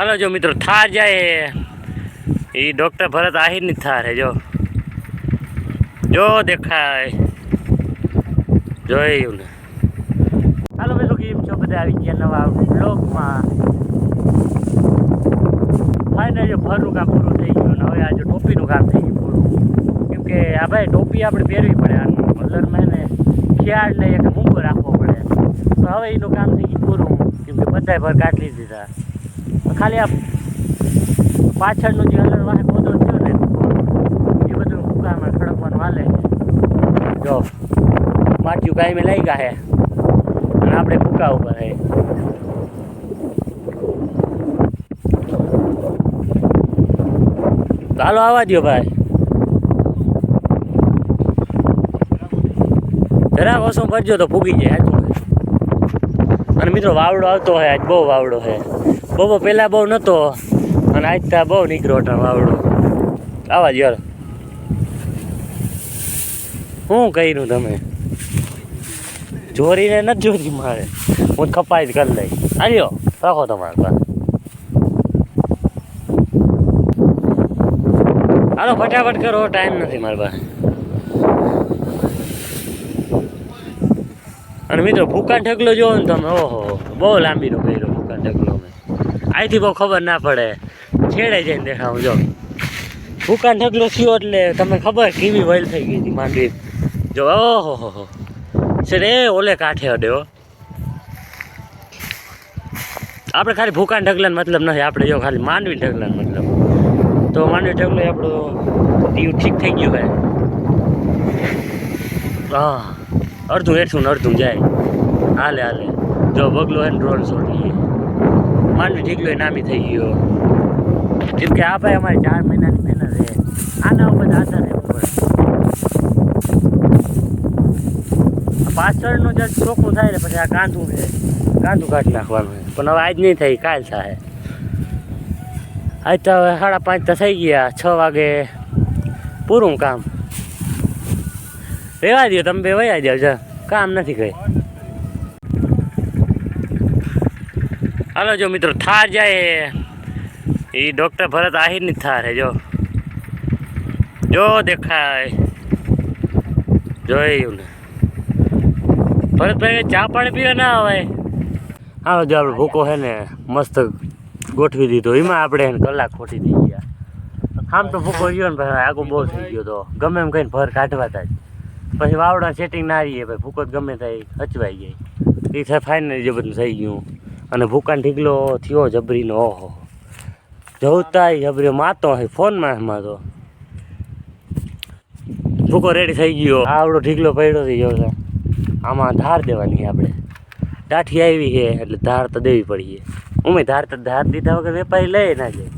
હાલો જો મિત્રો થાર જાય એ ડૉક્ટર ભરત આહિરની થાર હે જો દેખાય જોયું ને. હાલો મિત્રો કેમ છો બધા, આવી ગયા નવા બ્લોગમાં. ફાઇનલ જો ભરનું કામ પૂરું થઈ ગયું ને હવે આજે ટોપીનું કામ થઈ ગયું પૂરું. કેમ કે આ ભાઈ ટોપી આપણે પહેરવી પડે, આનું કલરમાં ને ખ્યાલ ને એક મૂંગો રાખવો પડે. તો હવે એનું કામ થઈ ગયું પૂરું, કેમ કે બધાય ભર કાઢી દીધા. ખાલી આ પાછળનું જે હલર વાહે ખોદો થયો ને એ બધું ફૂકામાં ખડકવાનું હાલે. જો માટીયું કાયમે લઈ ગયા હે અને આપણે ફૂકા ઉપર હે. ચાલો આવવા દો ભાઈ, જરાક ઓછો ભરજો તો ફૂગી જાય. અને મિત્રો વાવડો આવતો હોય, આજ બહુ વાવડો છે. બહુ પહેલાં બહુ નહોતો અને આજ ત્યાં બહુ નીકળ્યો હતો વાવડો. આવા જ યાર, શું કર્યું તમે? જોરીને નથી જોતી મારે, હું કપાઈ જ કરી લઈ. આવ્યો રાખો તમારે પાસે. હાલો ફટાફટ કરો, ટાઈમ નથી મારી પાસે. અને મિત્રો ફૂકાન ઢગલો જોવો ને તમે, ઓહો બહુ લાંબીનો કર્યો ફૂકાન ઢગલો. મેં અહીંથી બહુ ખબર ના પડે, છેડે જઈને દેખાવું. જો ફૂકાન ઢગલો થયો એટલે તમે ખબર કેવી વહેલ થઈ ગઈ હતી માંડવી. જો ઓહો હો સર એ ઓલે કાંઠે અડ્યો. આપણે ખાલી ફૂકાન ઢગલાનો મતલબ નથી, આપણે જો ખાલી માંડવી ઢગલાનો મતલબ. તો માંડવી ઢગલો આપણો દીવ ઠીક થઈ ગયું ભાઈ. હા અડધું હેઠું ને અડધું જાય, હાલે હાલે. જો બગલો હે ને ડ્રોન શોટ લઈએ. માંડવી ઢીકલો નામી થઈ ગયો. કેમ કે આ ભાઈ અમારે 4 મહિનાની મહેનત છે, આના ઉપર આધાર રહેવું પડે. પાછળનું જે ચોખ્ખું થાય ને પછી આ કાંધું છે, કાંધું કાઢી નાખવાનું છે. પણ હવે આજ નહીં થાય, કાલ થાય. આજ તો હવે 5:30 તો થઈ ગયા, 6 વાગે પૂરું કામ. રહેવા દો તમે બે, વયા જાવ, જા કામ નથી કઈ. હાલો જો મિત્રો થાર જાય એ ડૉક્ટર ભરત આહિરની થાર હે. જો દેખાય જોયું ને. ભરતભાઈ ચા પાણી પીવા ના આવે. હાલો જો આપણે ભૂકો છે ને મસ્ત ગોઠવી દીધો. એમાં આપણે એને કલાક ખોટી થઈ ગયા. આમ તો ભૂકો રહ્યો ને ભાઈ, આગો બહુ થઈ ગયો. તો ગમે એમ કહીને ભર કાઢવા થાય, પછી વાવડા સેટિંગ ના રહીએ ભાઈ, ભૂકો ગમે થાય હચવાઈ જાય. એ થાય ફાઇનલી જે બધું થઈ ગયું. અને ભૂકાન ઢીકલો થયો જબરીનો, ઓહો જવતા જબરીઓ માતો હોય ફોનમાં. એમાં તો ભૂકો રેડી થઈ ગયો. આવડો ઢીકલો પડ્યો થઈ ગયો. આમાં ધાર દેવાની આપણે, દાઠી આવી છે એટલે ધાર તો દેવી પડીએ. ઉમે ધાર દીધા વગર વેપારી લઈ ના જાય.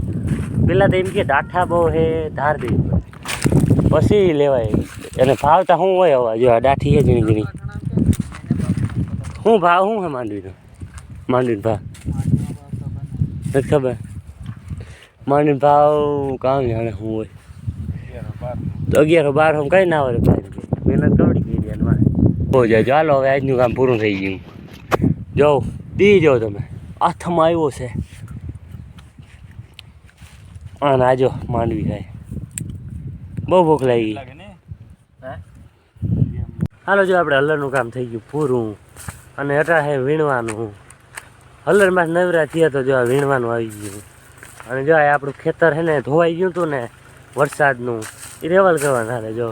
પેલા તો એમ કે દાઠા બહુ છે, ધાર દેવી પડે પછી લેવાય. એને ભાવતા શું હોય હવે? જો આ દાઠી છે ઝીણી ઝીણી. શું ભાવ શું છે માંડવીનો? માંડવીનો ભાવ નથી ખબર. માંડવીનો ભાવ કામ જાણે શું હોય. તો 1100-1200 કઈ ના હોય ભાઈ, મહેનત કવડી ગઈ એમાં. બહુ જાય. ચાલો હવે આજનું કામ પૂરું થઈ ગયું. જો દી જાઓ તમે, હાથમાં આવ્યો છે. હા ના જો માંડવી ખાય, બહુ ભૂખ લાગી. હાલો જો આપણે હલરનું કામ થઈ ગયું પૂરું. અને અટા છે વીણવાનું. હલરમાં નવરા થયા તો જો આ વીણવાનું આવી ગયું. અને જો આ આપણું ખેતર છે ને ધોવાઈ ગયું હતું ને વરસાદનું, એ રેવલ કરવાનું હાલે. જો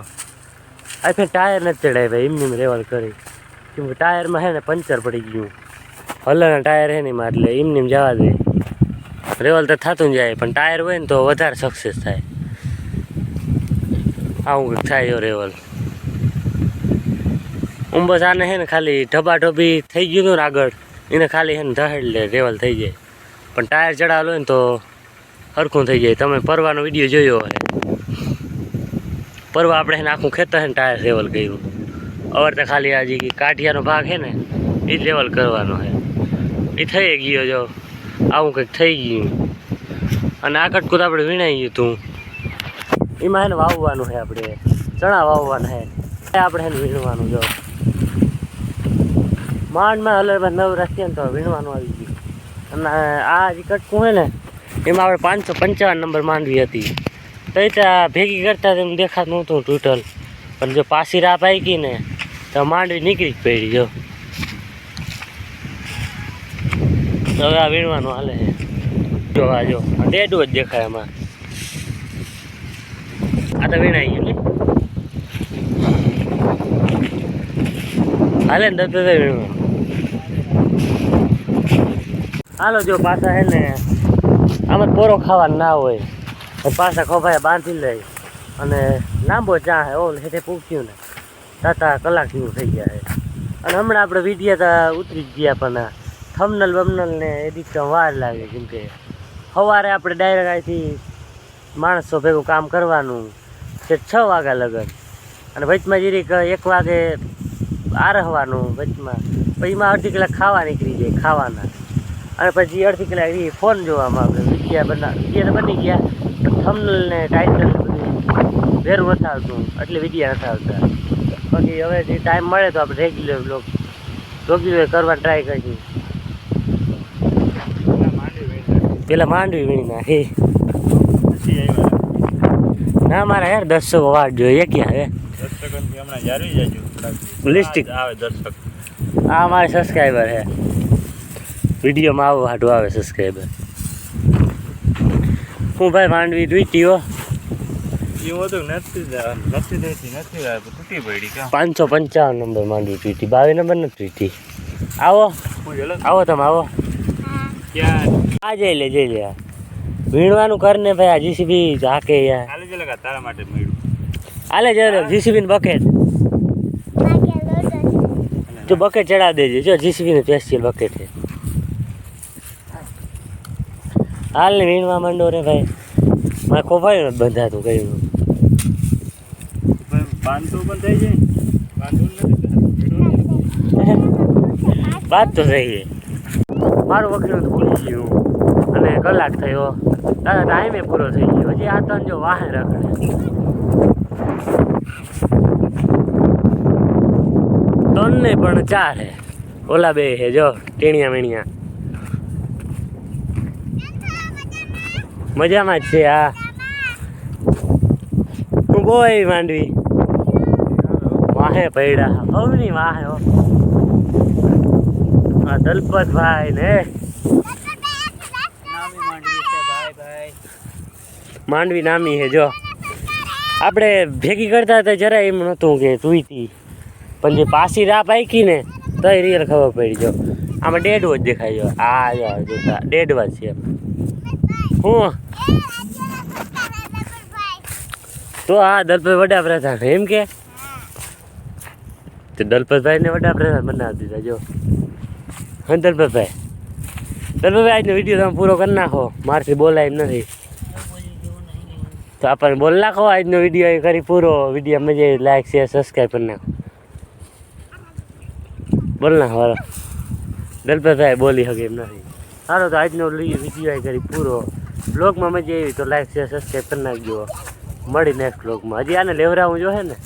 આખે ટાયર નથી ચડાય ભાઈ, એમની રેવલ કરી. કેમ કે ટાયરમાં છે ને પંચર પડી ગયું. હલરના ટાયર છે ને એમાં, એટલે એમની જવા દે. રેવલ તો થતું જાય, પણ ટાયર હોય ને તો વધારે સક્સેસ થાય. આવું કંઈક થાય રેવલ. બસ આને છે ને ખાલી ઢબાઢબી થઈ ગયું હતું ને આગળ, એને ખાલી છે ને ધહેડ લે રેવલ થઈ જાય. પણ ટાયર ચડાવેલું હોય ને તો સરખું થઈ જાય. તમે પરવાનો વિડીયો જોયો હોય, પરવા આપણે છે ને આખું ખેતર છે ને ટાયર રેવલ કર્યું. અવાર તો ખાલી આ જે કાઠિયાનો ભાગ છે ને એ જ લેવલ કરવાનો છે. એ થઈ ગયો. જો આવું કંઈક થઈ ગયું. અને આ કટકું આપણે વીણાઈ ગયું હતું. એમાં છે ને વાવવાનું છે, આપણે ચણા વાવવાના છે, આપણે છે ને વીણવાનું. જો માંડમાં હલરમાં નવ રાખીએ ને તો વીણવાનું આવી ગયું. અને આ જે કટકું હોય ને એમાં આપણે 555 નંબર માંડવી હતી. તો એ ત્યાં ભેગી કરતા તેમ દેખાતું નહોતું ટોટલ, પણ જો પાછી રાહ પાકી ને તો માંડવી નીકળી જ પડી. જો હવે આ વીણવાનું હાલે છે. જો આ જો ડેડું જ દેખાય એમાં. આ તો વીણાઈ ગયું ને હાલે ને તો વીણવાનું. હાલો જો પાછા હે ને આમાં પોરો ખાવાનું ના હોય તો પાછા ખોભાએ બાંધી લે અને લાંબો ચા હે ઓલ હેઠે પૂછ્યું ને તાતા કલાક જેવું થઈ ગયા છે. અને હમણાં આપણે વિડીયો તો ઉતરી જ ગયા, પણ થંબનેલ બમનલ ને એડિટ વાર લાગે, કેમ કે સવારે આપણે ડાયરેક્ટ અહીંથી માણસો ભેગું કામ કરવાનું તે 6 વાગ્યા લગન, અને વચમાં જરીક 1 વાગે આરહવાનું વચમાં, પછી એમાં અડધી કલાક ખાવા નીકળી જાય ખાવાના, અને પછી અડધી કલાક એ ફોન જોવામાં આપણે વિડીયો બની ગયા. થંબનેલ ને ટાઇટલ બધું ભેરું નથી આવતું એટલે વિડીયો નથી આવતા. બાકી હવે જે ટાઈમ મળે તો આપણે રેગ્યુલર કરવાની ટ્રાય કરીશું. પેલા માંડવી વીણી નાખી ના મારા યાર 10 વાટ જોઈએ ક્યાં હે લિસ્ટિક આવે 10. આ મારે સબસ્ક્રાઈબર હે, વિડીયોમાં આવું હાટું આવે સબસ્ક્રાઈબર. હું ભાઈ માંડવી જોઈતી હો 555 નંબર માંડવી જોઈતી, 22 નંબર નથી જોઈતી. આવો તમે આવો. આ જઈ લે વીણવાનું કર ને ભાઈ. આ જીસીબી ઝાકે યાર તારા માટે હાલે જ જીસીબી ને બકેટ તો બકેટ ચડાવી દેજે. જો જીસીબી ને સ્પેશિયલ બકેટ છે. હાલ ને વીણવા માંડો રે ભાઈ. મારે ખોભાઈ નથી બંધાતું કહ્યું વાત તો થઈ છે. મારું વખત ભૂલી ગયું અને કલાક થયો, દાદા ટાઈમે પૂરો થઈ ગયો. હજી આ તન જો વાહે રખડે. ત્રણ નહીં પણ 4 હે, ઓલા 2 હે જો ટેણિયા મેણિયા. મજામાં જ છે. આ હું બોય માંડવી વાહે પૈડા હવની વાહે. હા દલપતભાઈ ને માંડવી નામી હે. જો આપણે ભેગી કરતા હતા જરા એમ નહોતું કે તુંતી, પણ જે પાછી રાહ પાકી ને તો રિયલ ખબર પડી. જો આમાં ડેડવો જ દેખાય. જો આ જોતા ડેડવા જ છે. હું તો હા દલપત વડાપ્રધાન એમ કે દલપતભાઈ ને વડાપ્રધાન બનાવી દીધા. જો હા દલપતભાઈ આજનો વિડીયો તમે પૂરો કરી નાખો, મારથી બોલાય એમ નથી તો આપણને બોલ નાખો. આજનો વિડીયો એ કરી પૂરો. વિડીયો મજા આવી લાઈક શેર સબસ્ક્રાઈબ કરી નાખો. બોલ નાખો દલપતભાઈ બોલી શકે એમ નથી. સારો તો આજનો વિડીયો એ કરી પૂરો. બ્લોગમાં મજા આવી તો લાઈક શેર સબસ્ક્રાઈબ કરી નાખજો. મળી નેક્સ્ટ બ્લોગમાં. હજી આને લેવરાવું જો હે ને